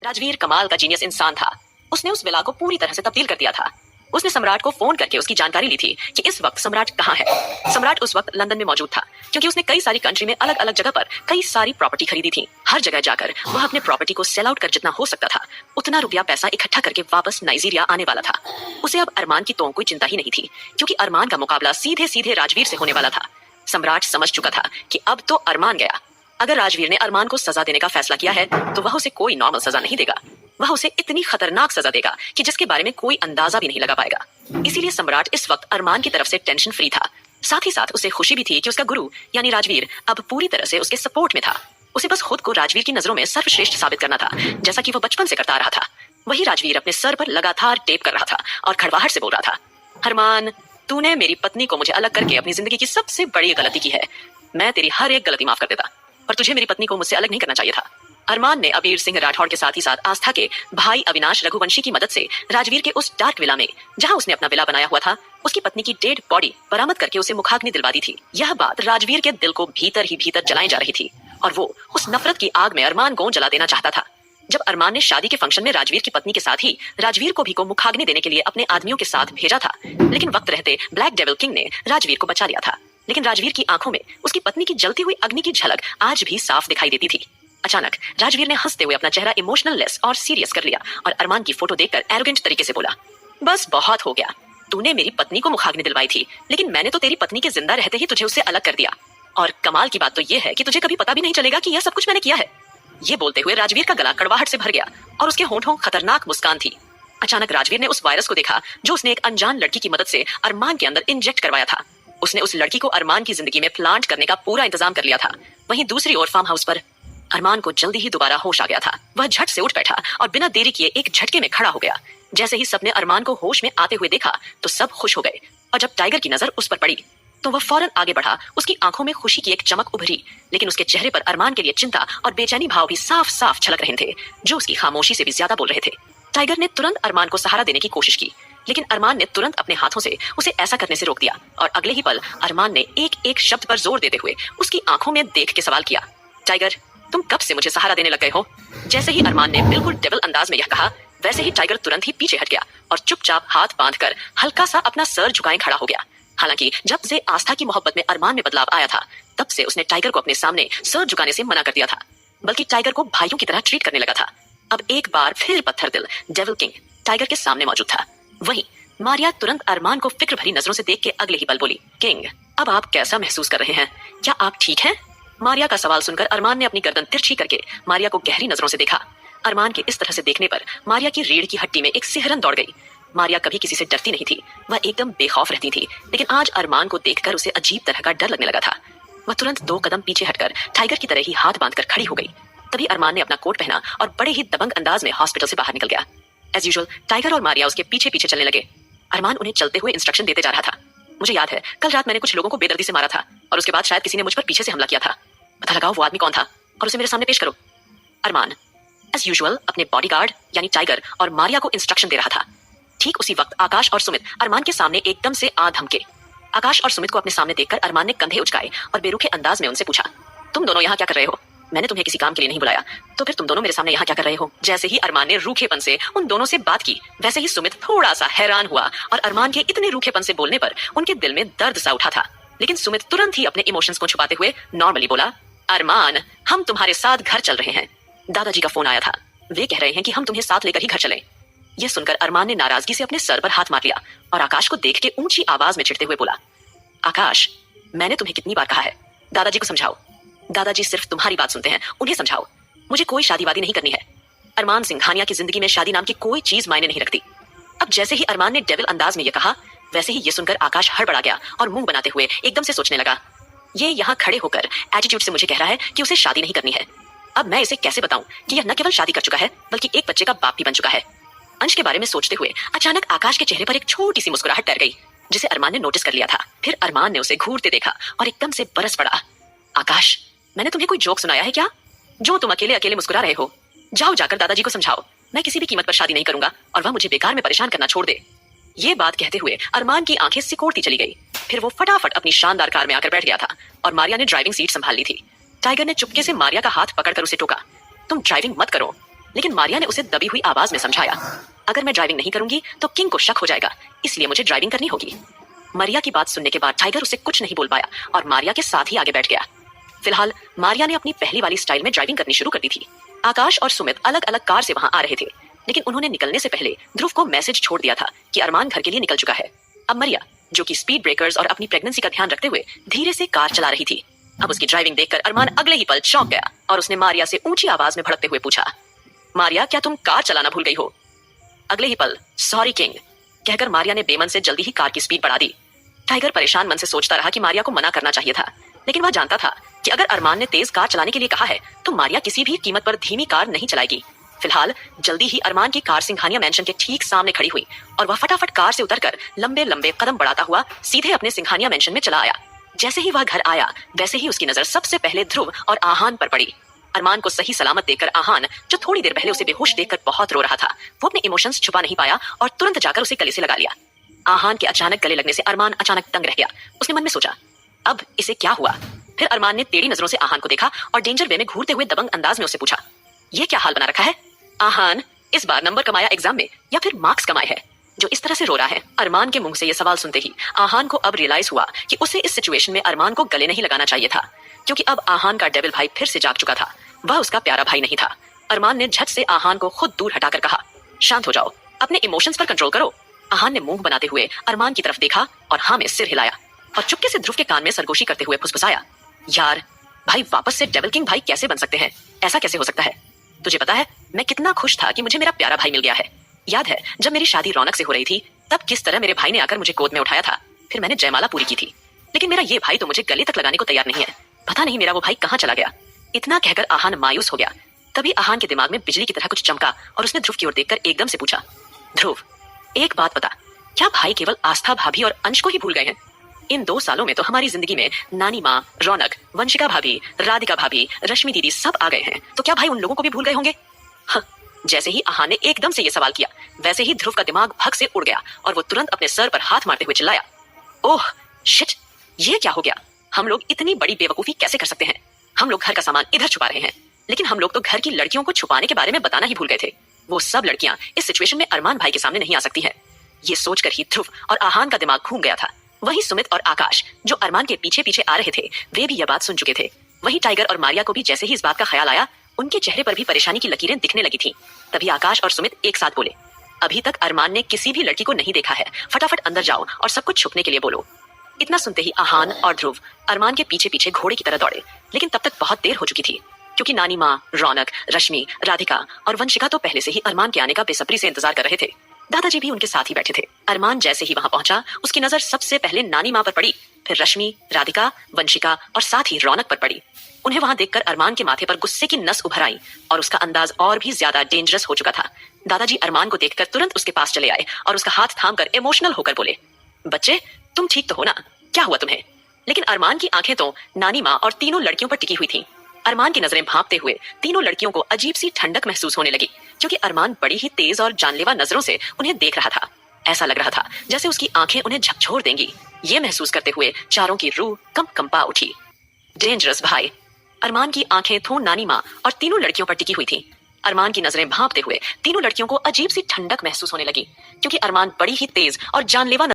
राजवीर कमाल का जीनियस इंसान था। उसने उस विला को पूरी तरह से तब्दील कर दिया था। उसने सम्राट को फोन करके उसकी जानकारी ली थी कि इस वक्त सम्राट कहाँ है। सम्राट उस वक्त लंदन में मौजूद था क्योंकि उसने कई सारी कंट्री में अलग अलग जगह पर कई सारी प्रॉपर्टी खरीदी थी। हर जगह जाकर वह अपने प्रॉपर्टी को सेल आउट कर जितना हो सकता था उतना रुपया पैसा इकट्ठा करके वापस नाइजीरिया आने वाला था। उसे अब अरमान की तो कोई चिंता ही नहीं थी क्योंकि अरमान का मुकाबला सीधे सीधे राजवीर से होने वाला था। सम्राट समझ चुका था कि अब तो अरमान गया। अगर राजवीर ने अरमान को सजा देने का फैसला किया है तो वह उसे कोई नॉर्मल सजा नहीं देगा। वह उसे इतनी खतरनाक सजा देगा कि जिसके बारे में कोई अंदाजा भी नहीं लगा पाएगा। इसीलिए सम्राट इस वक्त अरमान की तरफ से टेंशन फ्री था। साथ ही साथ उसे खुशी भी थी कि उसका गुरु यानी राजवीर अब पूरी तरह से उसके सपोर्ट में था। उसे बस खुद को राजवीर की नजरों में सर्वश्रेष्ठ साबित करना था, जैसा कि वह बचपन से करता आ रहा था। वही राजवीर अपने सर पर लगातार टेप कर रहा था और खड़वाहट से बोल रहा था, अरमान, तूने मेरी पत्नी को मुझे अलग करके अपनी जिंदगी की सबसे बड़ी गलती की है। मैं तेरी हर एक गलती माफ कर देता, पर तुझे मेरी पत्नी को मुझसे अलग नहीं करना चाहिए था। अरमान ने अबीर सिंह राठौड़ के साथ ही साथ आस्था के भाई अविनाश रघुवंशी की मदद से राजवीर के उस डार्क विला में, जहां उसने अपना विला बनाया हुआ था, उसकी पत्नी की डेड बॉडी बरामद करके उसे मुखाग्नि दिलवा दी थी। यह बात राजवीर के दिल को भीतर ही भीतर जलाई जा रही थी और वो उस नफरत की आग में अरमान को जला देना चाहता था। जब अरमान ने शादी के फंक्शन में राजवीर की पत्नी के साथ ही राजवीर को भी को मुखाग्नि देने के लिए अपने आदमियों के साथ भेजा था, लेकिन वक्त रहते ब्लैक डेविल किंग ने राजवीर को बचा लिया था। लेकिन राजवीर की आंखों में उसकी पत्नी की जलती हुई अग्नि की झलक आज भी साफ दिखाई देती थी। अचानक राजवीर ने हंसते हुए अपना चेहरा इमोशनल लेस और सीरियस कर लिया और अरमान की फोटो देखकर एरोगेंट तरीके से बोला, बस बहुत हो गया। तूने मेरी पत्नी को मुखाग्नि दिलवाई थी, लेकिन मैंने तो तेरी पत्नी के जिंदा रहते ही तुझे उससे अलग कर दिया। और कमाल की बात तो यह है कि तुझे कभी पता भी नहीं चलेगा कि यह सब कुछ मैंने किया है। ये बोलते हुए राजवीर का गला कड़वाहट से भर गया और उसके होंठों खतरनाक मुस्कान थी। अचानक राजवीर ने उस वायरस को देखा जो उसने एक अनजान लड़की की मदद से अरमान के अंदर इंजेक्ट करवाया था। उसने उस लड़की को अरमान की जिंदगी में प्लांट करने का पूरा इंतजाम कर लिया था। वहीं दूसरी ओर फार्म हाउस पर अरमान को जल्दी ही दोबारा होश आ गया था। वह झट से उठ बैठा और बिना देरी किए एक झटके में खड़ा हो गया। जैसे ही सबने अरमान को होश में आते हुए देखा तो सब खुश हो गए और जब टाइगर की नजर उस पर पड़ी तो वह फौरन आगे बढ़ा। उसकी आंखों में खुशी की एक चमक उभरी, लेकिन उसके चेहरे पर अरमान के लिए चिंता और बेचैनी भाव भी साफ साफ झलक रहे थे, जो उसकी खामोशी से भी ज्यादा बोल रहे थे। टाइगर ने तुरंत अरमान को सहारा देने की कोशिश की, लेकिन अरमान ने तुरंत अपने हाथों से उसे ऐसा करने से रोक दिया और अगले ही पल अरमान ने एक एक शब्द पर जोर देते हुए उसकी आंखों में देख के सवाल किया, टाइगर, तुम कब से मुझे सहारा देने लग गए हो? जैसे ही अरमान ने बिल्कुल डेविल अंदाज में यह कहा, वैसे ही टाइगर तुरंत ही पीछे हट गया और चुपचाप हाथ बांधकर हल्का सा अपना सर झुकाए खड़ा हो गया। हालांकि जब से आस्था की मोहब्बत में अरमान में बदलाव आया था, तब से उसने टाइगर को अपने सामने सर झुकाने से मना कर दिया था, बल्कि टाइगर को भाइयों की तरह ट्रीट करने लगा था। अब एक बार फिर पत्थर दिल डेविल किंग टाइगर के सामने मौजूद था। वहीं मारिया तुरंत अरमान को फिक्र भरी नजरों से देख के अगले ही पल बोली, किंग, अब आप कैसा महसूस कर रहे हैं? क्या आप ठीक हैं? मारिया का सवाल सुनकर अरमान ने अपनी गर्दन तिरछी करके मारिया को गहरी नजरों से देखा। अरमान के इस तरह से देखने पर मारिया की रीढ़ की हड्डी में एक सिहरन दौड़ गई। मारिया कभी किसी से डरती नहीं थी, वह एकदम बेखौफ रहती थी, लेकिन आज अरमान को देखकर उसे अजीब तरह का डर लगने लगा था। वह तुरंत 2 कदम पीछे हटकर टाइगर की तरह ही हाथ बांधकर खड़ी हो गई। तभी अरमान ने अपना कोट पहना और बड़े ही दबंग अंदाज में हॉस्पिटल से बाहर निकल गया। एज यूजुअल टाइगर और मारिया उसके पीछे पीछे चलने लगे। अरमान उन्हें चलते हुए इंस्ट्रक्शन देते जा रहा था। मुझे याद है, कल रात मैंने कुछ लोगों को बेदर्दी से मारा था और उसके बाद शायद किसी ने मुझ पर पीछे से हमला किया था। पता लगाओ वो आदमी कौन था और उसे मेरे सामने पेश करो। अरमान एज यूजुअल अपने बॉडीगार्ड यानी टाइगर और मारिया को इंस्ट्रक्शन दे रहा था। ठीक उसी वक्त आकाश और सुमित अरमान के सामने एकदम से आ धमके। आकाश और सुमित को अपने सामने देखकर अरमान ने कंधे उचकाए और बेरुखे अंदाज में उनसे पूछा, तुम दोनों यहाँ क्या कर रहे हो? मैंने तुम्हें किसी काम के लिए नहीं बुलाया, तो फिर तुम दोनों मेरे सामने यहाँ क्या कर रहे हो? जैसे ही अरमान ने रूखेपन से उन दोनों से बात की, वैसे ही सुमित थोड़ा सा हैरान हुआ और अरमान के इतने रूखेपन से बोलने पर उनके दिल में दर्द सा उठा था। लेकिन सुमित तुरंत ही अपने इमोशंस को छुपाते हुए नॉर्मली बोला, अरमान, हम तुम्हारे साथ घर चल रहे हैं। दादाजी का फोन आया था, वे कह रहे हैं कि हम तुम्हें साथ लेकर ही घर चलें। यह सुनकर अरमान ने नाराजगी से अपने सर पर हाथ मार लिया और आकाश को देख के ऊंची आवाज में चिढ़ते हुए बोला, आकाश, मैंने तुम्हें कितनी बार कहा है, दादाजी को समझाओ। दादाजी सिर्फ तुम्हारी बात सुनते हैं, उन्हें समझाओ। मुझे कोई शादी वादी नहीं करनी है। अरमान सिंघानिया की जिंदगी में शादी नाम की कोई चीज मायने नहीं रखती। अब जैसे ही अरमान ने डेविल अंदाज में यह कहा, वैसे ही ये सुनकर आकाश हड़बड़ा गया और मुंह बनाते हुए एकदम से सोचने लगा, ये यहाँ खड़े होकर एटीट्यूड से मुझे कह रहा है कि उसे शादी नहीं करनी है। अब मैं इसे कैसे बताऊं कि यह न केवल शादी कर चुका है बल्कि एक बच्चे का बाप भी बन चुका है। अंश के बारे में सोचते हुए अचानक आकाश के चेहरे पर एक छोटी सी मुस्कुराहट तैर गई, जिसे अरमान ने नोटिस कर लिया था। फिर अरमान ने उसे घूरते देखा और एकदम से बरस पड़ा, आकाश, मैंने तुम्हें कोई जोक सुनाया है क्या, जो तुम अकेले अकेले मुस्कुरा रहे हो? जाओ जाकर दादाजी को समझाओ, मैं किसी भी कीमत पर शादी नहीं करूंगा और वह मुझे बेकार में परेशान करना छोड़ दे। ये बात कहते हुए अरमान की आंखें सिकोड़ती चली गई। फिर वो फटाफट अपनी शानदार कार में आकर बैठ गया था और मारिया ने ड्राइविंग सीट संभाल ली थी। टाइगर ने चुपके से मारिया का हाथ पकड़कर उसे टोका, तुम ड्राइविंग मत करो। लेकिन मारिया ने उसे दबी हुई आवाज में समझाया, अगर मैं ड्राइविंग नहीं करूंगी तो किंग को शक हो जाएगा, इसलिए मुझे ड्राइविंग करनी होगी। मारिया की बात सुनने के बाद टाइगर उसे कुछ नहीं बोल पाया और मारिया के साथ ही आगे बैठ गया। फिलहाल मारिया ने अपनी पहली वाली स्टाइल में ड्राइविंग करनी शुरू कर दी थी। आकाश और सुमित अलग अलग कार से वहां आ रहे थे, लेकिन उन्होंने निकलने से पहले ध्रुव को मैसेज छोड़ दिया था कि अरमान घर के लिए निकल चुका है। अब मारिया, जो कि स्पीड ब्रेकर्स और अपनी प्रेगनेंसी का ध्यान रखते हुए धीरे से कार चला रही थी, अब उसकी ड्राइविंग देखकर अरमान अगले ही पल चौंक गया और उसने मारिया से ऊंची आवाज में भड़कते हुए पूछा, मारिया क्या तुम कार चलाना भूल गई हो? अगले ही पल सॉरी किंग कहकर मारिया ने बेमन से जल्दी ही कार की स्पीड बढ़ा दी। टाइगर परेशान मन से सोचता रहा कि मारिया को मना करना चाहिए था, लेकिन वह जानता था कि अगर अरमान ने तेज कार चलाने के लिए कहा है तो मारिया किसी भी कीमत पर धीमी कार नहीं चलाएगी। फिलहाल जल्दी ही अरमान की कार सिंघानिया मैंशन के ठीक सामने खड़ी हुई और वह फटाफट कार से उतरकर लंबे लंबे कदम बढ़ाता हुआ सीधे अपने सिंघानिया मैंशन में चला आया। जैसे ही वह घर आया वैसे ही उसकी नजर सबसे पहले ध्रुव और आहान पर पड़ी। अरमान को सही सलामत देखकर आहान, जो थोड़ी देर पहले उसे बेहोश देखकर बहुत रो रहा था, वो अपने इमोशंस छुपा नहीं पाया और तुरंत जाकर उसे गले से लगा लिया। आहान के अचानक गले लगने से अरमान अचानक दंग रह गया। उसने मन में सोचा, अब इसे क्या हुआ? फिर अरमान ने टेढ़ी नजरों से आहान को देखा और डेंजर वे में घूरते हुए दबंग अंदाज में उससे पूछा, ये क्या हाल बना रखा है? आहान, इस बार नंबर कमाया एग्जाम में या फिर मार्क्स कमाए है जो इस तरह से रो रहा है? अरमान के मुंह से ये सवाल सुनते ही आहान को अब रियलाइज हुआ कि उसे इस सिचुएशन में अरमान को गले नहीं लगाना चाहिए था, क्योंकि अब आहान का डेविल भाई फिर से जाग चुका था। वह उसका प्यारा भाई नहीं था। अरमान ने झट से आहान को खुद दूर हटाकर कहा, शांत हो जाओ, अपने इमोशंस पर कंट्रोल करो। आहान ने मुंह बनाते हुए अरमान की तरफ देखा और हाँ में सिर हिलाया और चुपके से ध्रुव के कान में सरगोशी करते हुए फुसफुसाया, यार भाई वापस से डेविल किंग भाई कैसे बन सकते हैं? ऐसा कैसे हो सकता है? तुझे पता है मैं कितना खुश था कि मुझे मेरा प्यारा भाई मिल गया है। याद है जब मेरी शादी रौनक से हो रही थी तब किस तरह मेरे भाई ने आकर मुझे गोद में उठाया था, फिर मैंने जयमाला पूरी की थी, लेकिन मेरा ये भाई तो मुझे गले तक लगाने को तैयार नहीं है। पता नहीं मेरा वो भाई कहाँ चला गया। इतना कहकर आहान मायूस हो गया। तभी आहान के दिमाग में बिजली की तरह कुछ चमका और उसने ध्रुव की ओर देखकर एकदम से पूछा, ध्रुव एक बात बता, क्या भाई केवल आस्था भाभी और अंश को ही भूल गए हैं? इन 2 सालों में तो हमारी जिंदगी में नानी माँ, रौनक, वंशिका भाभी, राधिका भाभी, रश्मि दीदी सब आ गए हैं, तो क्या भाई उन लोगों को भी भूल गए होंगे? हाँ। जैसे ही आहान ने एकदम से ये सवाल किया वैसे ही ध्रुव का दिमाग भग से उड़ गया और वो तुरंत अपने सर पर हाथ मारते हुए चिल्लाया, ओह शिट, ये क्या हो गया? हम लोग इतनी बड़ी बेवकूफी कैसे कर सकते हैं? हम लोग घर का सामान इधर छुपा रहे हैं, लेकिन हम लोग तो घर की लड़कियों को छुपाने के बारे में बताना ही भूल गए थे। वो सब लड़कियां इस सिचुएशन में अरमान भाई के सामने नहीं आ सकती हैं। ये सोचकर ही ध्रुव और आहान का दिमाग घूम गया था। वही सुमित और आकाश, जो अरमान के पीछे पीछे आ रहे थे, वे भी यह बात सुन चुके थे। वही टाइगर और मारिया को भी जैसे ही इस बात का ख्याल आया, उनके चेहरे पर भी परेशानी की लकीरें दिखने लगी थी। तभी आकाश और सुमित एक साथ बोले, अभी तक अरमान ने किसी भी लड़की को नहीं देखा है, फटाफट अंदर जाओ और सब कुछ छुपने के लिए बोलो। इतना सुनते ही आहान और ध्रुव अरमान के पीछे पीछे घोड़े की तरह दौड़े, लेकिन तब तक बहुत देर हो चुकी थी, क्योंकि नानी माँ, रौनक, रश्मि, राधिका और वंशिका तो पहले से ही अरमान के आने का बेसब्री से इंतजार कर रहे थे। दादाजी भी उनके साथ ही बैठे थे। अरमान जैसे ही वहां पहुंचा उसकी नजर सबसे पहले नानी माँ पर पड़ी, फिर रश्मि, राधिका, वंशिका और साथ ही रौनक पर पड़ी। उन्हें वहां देखकर अरमान के माथे पर गुस्से की नस उभर आई और उसका अंदाज और भी ज्यादा डेंजरस हो चुका था। दादाजी अरमान को देखकर तुरंत उसके पास चले आए और उसका हाथ थामकर इमोशनल होकर बोले, बच्चे तुम ठीक तो हो ना? क्या हुआ तुम्हें? लेकिन अरमान की आंखें तो नानी माँ और तीनों लड़कियों पर टिकी हुई थी। अरमान की नजरें भांपते हुए तीनों लड़कियों को अजीब सी ठंडक महसूस होने लगी, क्योंकि अरमान बड़ी ही तेज और जानलेवा नजरों से उन्हें देख रहा था। ऐसा लग रहा था जैसे उसकी आंखें उन्हें झकझोर देंगी। ये महसूस करते हुए चारों की रूह कंपा उठी। डेंजरस भाई। अरमान की आंखें थों नानी माँ और तीनों लड़कियों पर टिकी हुई थी। अरमान की नजरें भांपते हुए तीनों लड़कियों को अजीब सी ठंडक महसूस होने लगी, क्योंकि अरमान बड़ी ही तेज और जानलेवा